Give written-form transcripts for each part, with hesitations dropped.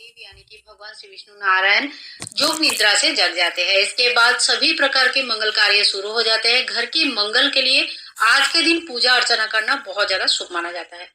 महादेव यानी कि भगवान श्री विष्णु नारायण योग निद्रा से जग जाते हैं। इसके बाद सभी प्रकार के मंगल कार्य शुरू हो जाते हैं। घर की मंगल के लिए आज के दिन पूजा अर्चना करना बहुत ज्यादा शुभ माना जाता है।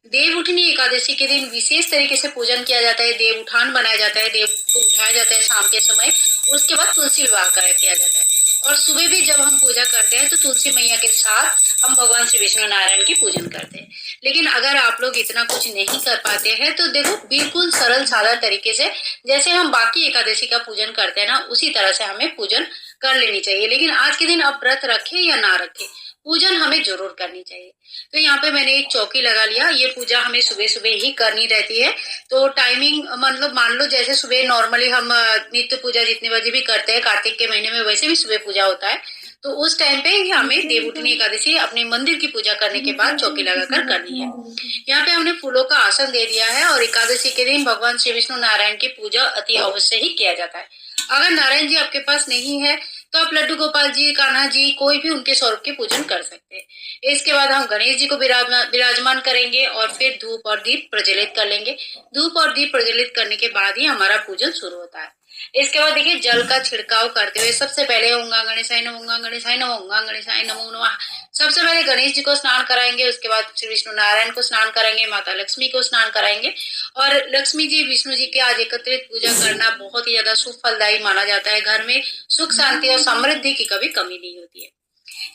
देव उठनी एकादशी के दिन विशेष तरीके से पूजन किया जाता है। देव उठान बनाया जाता है, देव को उठाया जाता है शाम के समय। उसके बाद तुलसी विवाह किया जाता है और सुबह भी जब हम पूजा करते हैं तो तुलसी मैया के साथ हम भगवान श्री विष्णु नारायण की पूजन करते हैं। लेकिन अगर आप लोग इतना कुछ नहीं कर पाते हैं तो देखो बिल्कुल सरल सादा तरीके से जैसे हम बाकी एकादशी का पूजन करते हैं ना, उसी तरह से हमें पूजन कर लेनी चाहिए। लेकिन आज के दिन आप व्रत रखें या ना रखें, पूजन हमें जरूर करनी चाहिए। तो यहाँ पे मैंने एक चौकी लगा लिया। ये पूजा हमें सुबह सुबह ही करनी रहती है। तो टाइमिंग मतलब मान लो जैसे सुबह नॉर्मली हम नित्य पूजा जितने बजे भी करते हैं कार्तिक के महीने में, वैसे भी सुबह पूजा होता है। तो उस टाइम पे हमें देवउठनी एकादशी अपने मंदिर की पूजा करने के बाद चौकी लगाकर करनी है। यहाँ पे हमने फूलों का आसन दे दिया है और एकादशी के दिन भगवान श्री विष्णु नारायण की पूजा अति अवश्य ही किया जाता है। अगर नारायण जी आपके पास नहीं है तो आप लड्डू गोपाल जी, कान्हा जी, कोई भी उनके स्वरूप की पूजन कर सकते हैं। इसके बाद हम गणेश जी को विराजमान करेंगे और फिर धूप और दीप प्रज्वलित कर लेंगे। धूप और दीप प्रज्वलित करने के बाद ही हमारा पूजन शुरू होता है। इसके बाद देखिए जल का छिड़काव करते हुए सबसे पहले ओम गं गणेशाय नमः, ओम गं गणेशाय नमः, ओम गं गणेशाय नमो नमः। सबसे पहले गणेश जी को स्नान कराएंगे, उसके बाद श्री विष्णु नारायण को स्नान कराएंगे, माता लक्ष्मी को स्नान कराएंगे। और लक्ष्मी जी विष्णु जी के आज एकत्रित पूजा करना बहुत ही ज्यादा शुभ फलदायी माना जाता है। घर में सुख शांति और समृद्धि की कभी कमी नहीं होती है।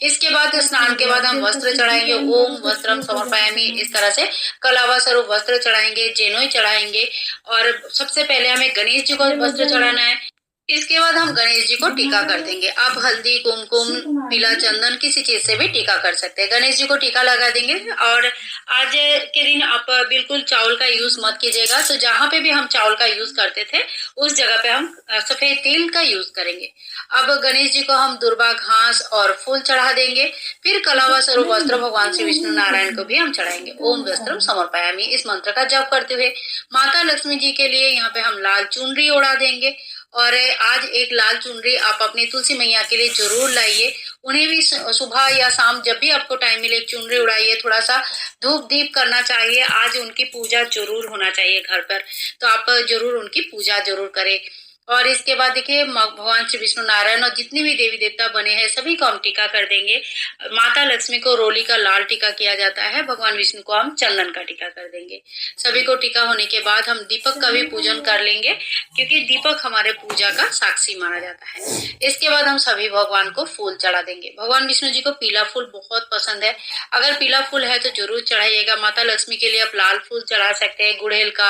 इसके बाद स्नान के बाद हम वस्त्र चढ़ाएंगे। ओम वस्त्रम समर्पयामि, इस तरह से कलावा स्वरूप वस्त्र चढ़ाएंगे, जेनोई चढ़ाएंगे। और सबसे पहले हमें गणेश जी को वस्त्र चढ़ाना है। इसके बाद हम गणेश जी को टीका कर देंगे। आप हल्दी, कुमकुम, पीला चंदन किसी चीज से भी टीका कर सकते हैं। गणेश जी को टीका लगा देंगे। और आज के दिन आप बिल्कुल चावल का यूज मत कीजिएगा। तो जहाँ पे भी हम चावल का यूज करते थे उस जगह पे हम सफेद तिल का यूज करेंगे। अब गणेश जी को हम दुर्वा घास और फूल चढ़ा देंगे। फिर कलावा स्वरूप वस्त्र भगवान श्री विष्णु नारायण को भी हम चढ़ाएंगे। ओम वस्त्रम समर्पयामि, इस मंत्र का जप करते हुए माता लक्ष्मी जी के लिए यहाँ पे हम लाल चुनरी ओढ़ा देंगे। और आज एक लाल चुनरी आप अपनी तुलसी मैया के लिए जरूर लाइए। उन्हें भी सुबह या शाम जब भी आपको टाइम मिले एक चुनरी उड़ाइए, थोड़ा सा धूप दीप करना चाहिए। आज उनकी पूजा जरूर होना चाहिए घर पर, तो आप जरूर उनकी पूजा जरूर करें। और इसके बाद देखिए भगवान श्री विष्णु नारायण और जितने भी देवी देवता बने हैं सभी को हम टीका कर देंगे। माता लक्ष्मी को रोली का लाल टीका किया जाता है, भगवान विष्णु को हम चंदन का टीका कर देंगे। सभी को टीका होने के बाद हम दीपक का भी पूजन कर लेंगे, क्योंकि दीपक हमारे पूजा का साक्षी माना जाता है। इसके बाद हम सभी भगवान को फूल चढ़ा देंगे। भगवान विष्णु जी को पीला फूल बहुत पसंद है। अगर पीला फूल है तो जरूर चढ़ाइएगा। माता लक्ष्मी के लिए आप लाल फूल चढ़ा सकते हैं, गुड़हल का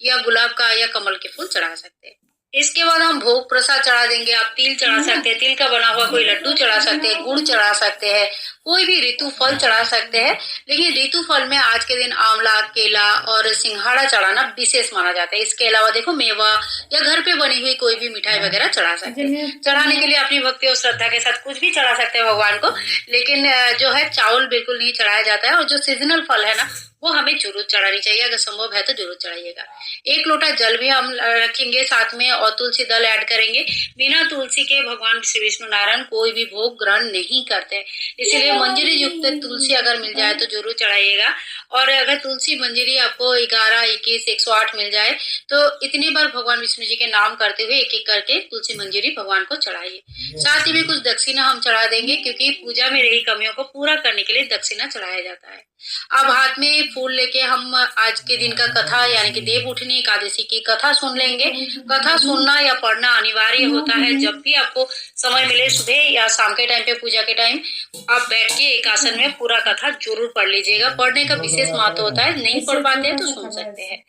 या गुलाब का या कमल के फूल चढ़ा सकते हैं। इसके बाद हम भोग प्रसाद चढ़ा देंगे। आप तिल चढ़ा सकते हैं, तिल का बना हुआ कोई लड्डू चढ़ा सकते हैं, गुड़ चढ़ा सकते हैं, कोई भी ऋतु फल चढ़ा सकते हैं। लेकिन ऋतु फल में आज के दिन आंवला, केला और सिंघाड़ा चढ़ाना विशेष माना जाता है। इसके अलावा देखो मेवा या घर पे बनी हुई कोई भी मिठाई वगैरह चढ़ा सकते हैं। चढ़ाने के लिए अपनी भक्ति और श्रद्धा के साथ कुछ भी चढ़ा सकते हैं भगवान को। लेकिन जो है चावल बिल्कुल नहीं चढ़ाया जाता है। और जो सीजनल फल है ना वो हमें जरूर चढ़ानी चाहिए, अगर संभव है तो जरूर चढ़ाइएगा। एक लोटा जल भी हम रखेंगे साथ में और तुलसी दल ऐड करेंगे। बिना तुलसी के भगवान श्री विष्णु नारायण कोई भी भोग ग्रहण नहीं करते, इसलिए मंजरी युक्त तुलसी अगर मिल जाए तो जरूर चढ़ाइएगा। और अगर तुलसी मंजरी आपको 11, 21, 108 मिल जाए तो इतनी बार भगवान विष्णु जी के नाम करते हुए एक एक करके तुलसी मंजरी भगवान को चढ़ाइए। साथ ही में कुछ दक्षिणा हम चढ़ा देंगे, क्योंकि पूजा में रही कमियों को पूरा करने के लिए दक्षिणा चढ़ाया जाता है। अब हाथ में फूल लेके हम आज के दिन का कथा यानी कि देव उठनी एकादशी की कथा सुन लेंगे। कथा सुनना या पढ़ना अनिवार्य होता है। जब भी आपको समय मिले सुबह या शाम के टाइम पे पूजा के टाइम आप बैठ के एक आसन में पूरा कथा जरूर पढ़ लीजिएगा। पढ़ने का विशेष महत्व होता है, नहीं पढ़ पाते तो सुन सकते हैं।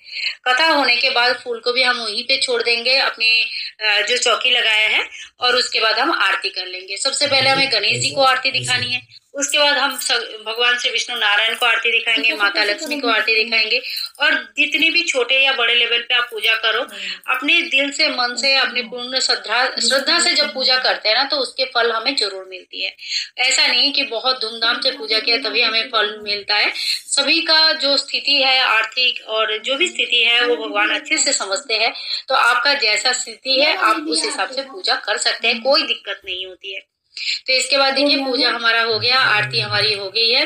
कथा होने के बाद फूल को भी हम वहीं पे छोड़ देंगे अपने जो चौकी लगाया है। और उसके बाद हम आरती कर लेंगे। सबसे पहले हमें गणेश जी को आरती दिखानी है। उसके बाद हम भगवान श्री विष्णु नारायण को आरती दिखाएंगे, माता लक्ष्मी को आरती दिखाएंगे। और जितनी भी छोटे या बड़े लेवल पे आप पूजा करो, अपने दिल से, मन से, अपनी पूर्ण श्रद्धा से जब पूजा करते हैं ना तो उसके फल हमें जरूर मिलती है। ऐसा नहीं कि बहुत धूमधाम से पूजा किया तभी हमें फल मिलता है। सभी का जो स्थिति है आर्थिक और जो भी स्थिति है वो भगवान अच्छे से समझते हैं। तो आपका जैसा स्थिति है आप उस हिसाब से पूजा कर सकते हैं, कोई दिक्कत नहीं होती है। तो इसके बाद देखिए पूजा हमारा हो गया, आरती हमारी हो गई है।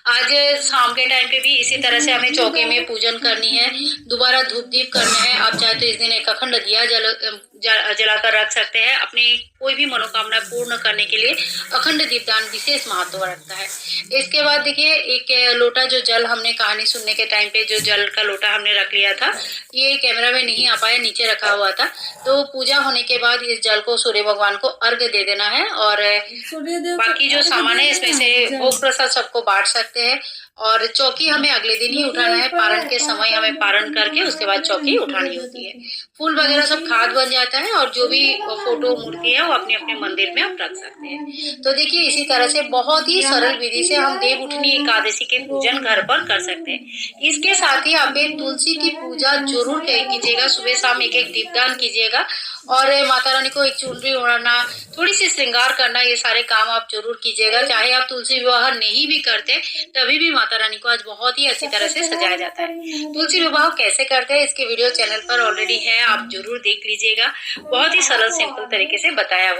आज शाम के टाइम पे भी इसी तरह से हमें चौके में पूजन करनी है, दोबारा धूप दीप करना है। आप चाहे तो इस दिन एक अखंड दिया जलाकर रख सकते हैं। अपनी कोई भी मनोकामना पूर्ण करने के लिए अखंड दीपदान विशेष महत्व रखता है। इसके बाद देखिए, एक लोटा जो जल हमने कहानी सुनने के टाइम पे जो जल का लोटा हमने रख लिया था, ये कैमरा में नहीं आ पाया, नीचे रखा हुआ था। तो पूजा होने के बाद इस जल को सूर्य भगवान को अर्घ्य दे देना है और बाकी जो सामान है इसमें से भोग प्रसाद सबको बांट सकते हैं। और चौकी हमें अगले दिन ही उठाना है, पारण के समय हमें पारण करके उसके बाद चौकी उठानी होती है। फूल वगैरह सब खाद बन जाता है और जो भी फोटो मूर्ति है वो अपने अपने मंदिर में आप रख सकते हैं। तो देखिए, इसी तरह से बहुत ही सरल विधि से हम देव उठनी एकादशी के पूजन घर पर कर सकते हैं। इसके साथ ही आप एक तुलसी की पूजा जरूर कीजिएगा, सुबह शाम एक एक दीपदान कीजिएगा और माता रानी को एक चुनरी ओढ़ना, थोड़ी सी श्रृंगार करना, ये सारे काम आप जरूर कीजिएगा। चाहे आप तुलसी विवाह नहीं भी करते तभी भी माता रानी को आज बहुत ही अच्छी तरह से सजाया जाता है। तुलसी विवाह कैसे करते हैं इसके वीडियो चैनल पर ऑलरेडी है, आप जरूर देख लीजिएगा। बहुत ही सरल सिंपल तरीके से बताया हुआ।